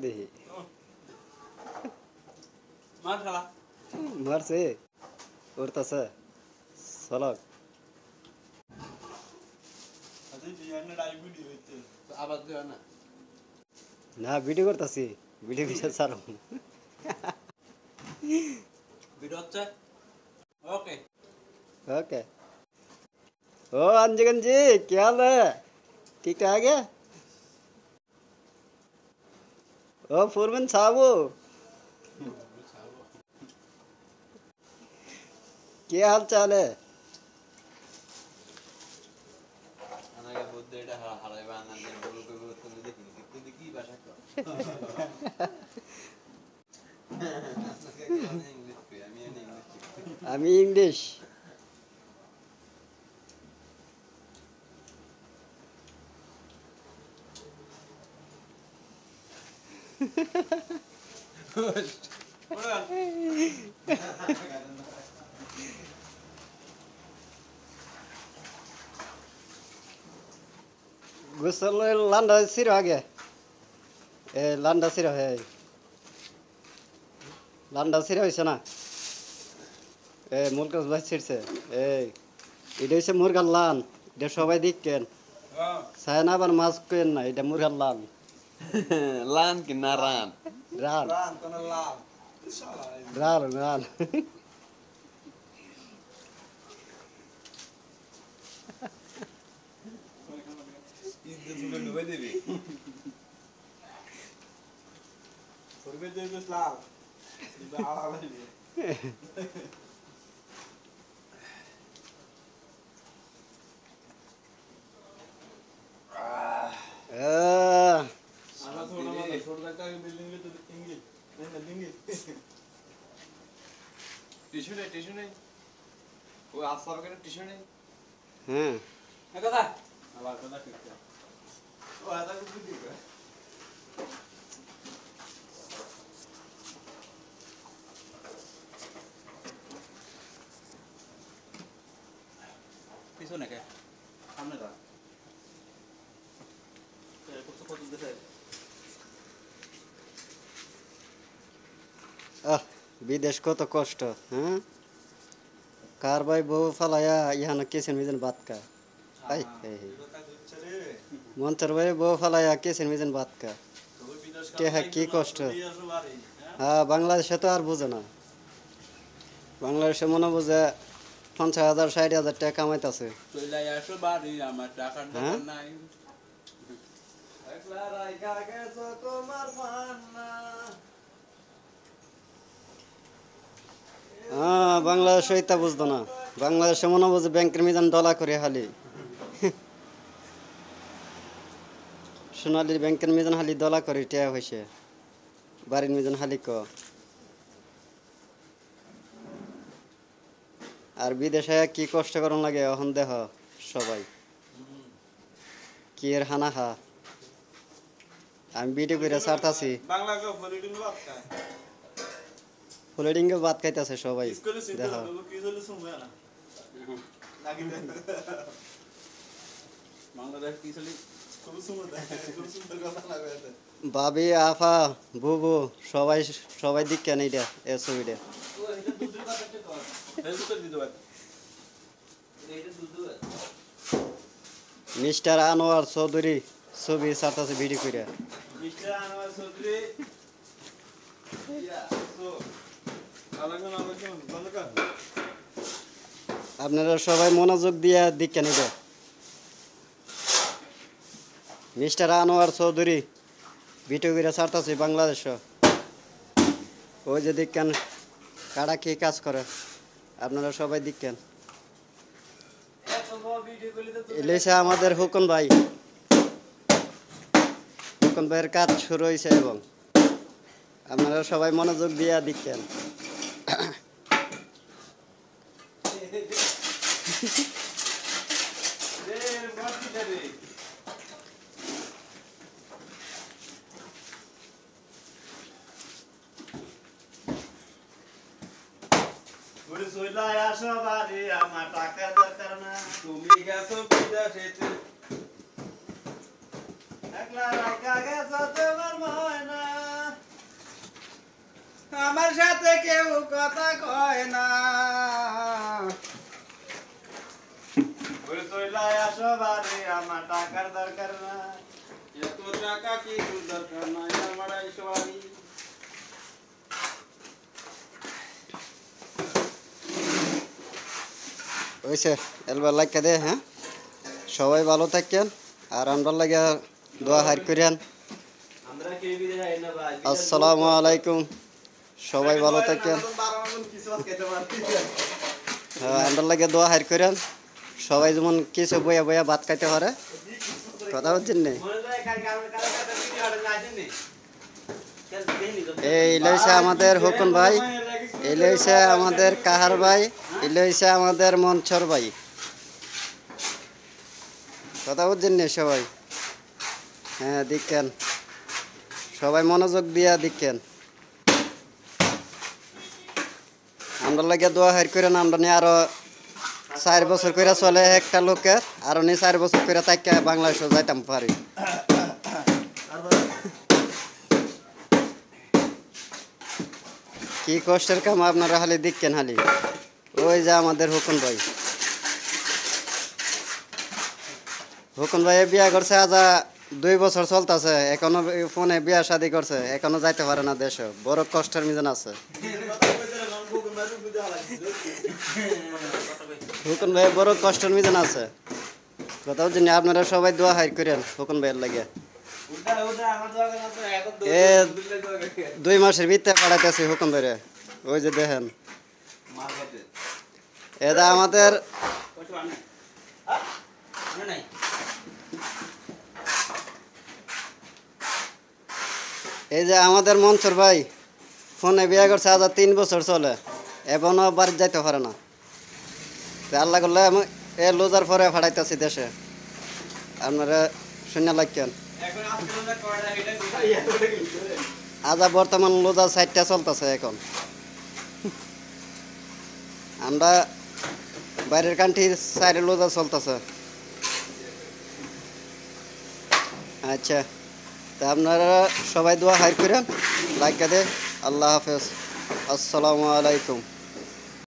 দেখি মার শালা মারছে উড়তাছে চলক আদি বিয়ানে ডাইবুডি হইতে আবার দিও না না ভিডিও করতেছি ভিডিও করে ছাড়ো ভিডিও হচ্ছে ओके ओके ओ अंजगन जी क्या हाल है ठीक ठाक है ओ फूरमन साहब क्या हाल चाल है আনাকে বুদ্ধ এটা হারাইবা আনাকে বলু কইবো তুমি দেখি তুই কি ভাষা কও আমি ইংলিশ गुसल लांडा सिर आगे ए लांडा सिर है लांडा सिर হইছে না এ মুলকাস ভাই ছিড়ছে এই এটা হইছে মুরগার লান এটা সবাই দেখেন সায়না আবার মাছ কেন না এটা মুরগার লান লান কি না রান রান রান কোন লান রান রান ইজ্জত গুলো ডুবে দিবি করবে যে লাল দিবা আলা দিবি আমরা থোড়া মানে ছোট একটা বিল্ডিং এ তো ইংলিশ না ইংলিশ টিস্যু নেই ও আসার করে টিস্যু নেই হ্যাঁ কথা আবার কথা ঠিক আছে ও আদা কিছু দিবে পিছনে কে সামনে দা কত কত দিতে বিদেশ কত কষ্ট হ্যাঁ কার ভাই বউ ফালায়া ইহানা কেসেন মিজন বাত কা আই মন্তর ভাই বউ ফালায়া কেসেন মিজন বাত কা কে হ্যাঁ কি কষ্ট হ্যাঁ বাংলাদেশে তো আর বুঝে না বাংলাদেশে মনে বুঝে 50,000 60,000 টাকা কামাইতেছে হ্যাঁ বাংলাদেশে এটা বুঝতো না বাংলাদেশে মনে বুঝে ব্যাংকের মিজান ডলা করে হালি সোনালির ব্যাংকের মিজান হালি ডলা করে টিয়া হয়েছে বাড়ির মিজান হালি ক আর বিদেশে কি কষ্ট করন লাগে এখন দেখ সবাই কি এর হানা হা আমি ভিডিও করে ছাড়তাছি ফ্লোডিং এ ভাত খাইতেছে সবাই দেখো ভাবি আফা বুবু সবাই সবাই দিক কেন এটা এ ছবিটা মিস্টার আনোয়ার চৌধুরী ছবি ছাড়তেছে ভিডিও করে মিস্টার আনোয়ার চৌধুরী আপনারা সবাই মনোযোগ দিয়ে দিকেন এটা মিস্টার আনোয়ার চৌধুরী ভিডিও করে ছাড়তেছে বাংলাদেশ ওই যে দেখেন কারা কি কাজ করে আপনারা সবাই দেখেন এলেছে আমাদের হুকন ভাইয়ের কাজ শুরু হয়েছে এবং আপনারা সবাই মনোযোগ দিয়ে দেখেন আমার টাকা দরকার না তুমি গেছো বিদেশে একলা রাখা গেছো তোমার ময়না আমার সাথে কেউ কথা কয় না চইলাই আসো বাড়ি আমার টাকার দরকার না এত টাকা কিছু দরকার নাই আমার আইসো বাড়ি ওইসে এলবার লাইকা দে হ্যাঁ সবাই ভালো থাকেন আর আমরা লাগে দোয়া হার করেন আমরা কেউ বিদেশ আই না ভাই আসসালামু আলাইকুম সবাই ভালো থাকেন হ্যাঁ আমরা লাগে দোয়া হার করেন সবাই যেমন কিছু বইয়া বইয়া ভাত খাইতে পারে কথা হচ্ছেন না মনে হয় কালকে আমরা কালকে ভিডিও আড়ে যাইছেন নি কেন দেখিনি তো এই লইছে আমাদের হুকুন ভাই এই লইছে আমাদের কাহার ভাই এই লইছে আমাদের মনছর ভাই কথা বুঝছেন না সবাই হ্যাঁ দেখেন সবাই মনোযোগ দিয়া দেখেন আমরা লাগে দোয়া হার করেন আমরা নিয়ে আরো 4 বছর করে চলে একটা লোকের আরো নিয়ে 4 বছর করে তাকে বাংলাদেশে যাইতাম পারি কি কষ্টের কাম আপনারা খালি দেখেন খালি ওই যে আমাদের হুকুন ভাই হুকুন ভাই বিয়া করছে আজ 2 বছর চলতেছে এখনো ফোনে বিয়া শাদি করছে এখনো যাইতে পারে না দেশে বড় কষ্টের মিজান আছে হুকুন ভাই বড় কষ্টের মিজান আছে কথা হচ্ছে না আপনারা সবাই দোয়া হাই করেন হুকুন ভাইয়ের লাগে উঠা উঠা আমার দোয়া কেন তো এত এ 2 মাসের ভিতরে পড়াইতেছি হুকুম ভাইরে ওই যে দেখেন মার কাছে এটা আমাদের কত আনে না নাই এই যে আমাদের মনসুর ভাই ফোনে বিয়ে করছে আজ 3 বছর চলে এখনো বাড়ি যাইতে পারে না তো আল্লাহ করলে এ লোজার পরে ফাটাইতেছি দেশে আপনারা শুনে লাগছেন এখন আজকে আমরা কয়টা এটা আজ বর্তমান লোজার সাইডটা চলতেছে এখন আমরা বাইরের কান্ট্রি সাইডে লোজা চলতেছে আচ্ছা তা আপনারা সবাই দোয়া হাই করেন লাইক দে আল্লাহ হাফেজ আসসালামু আলাইকুম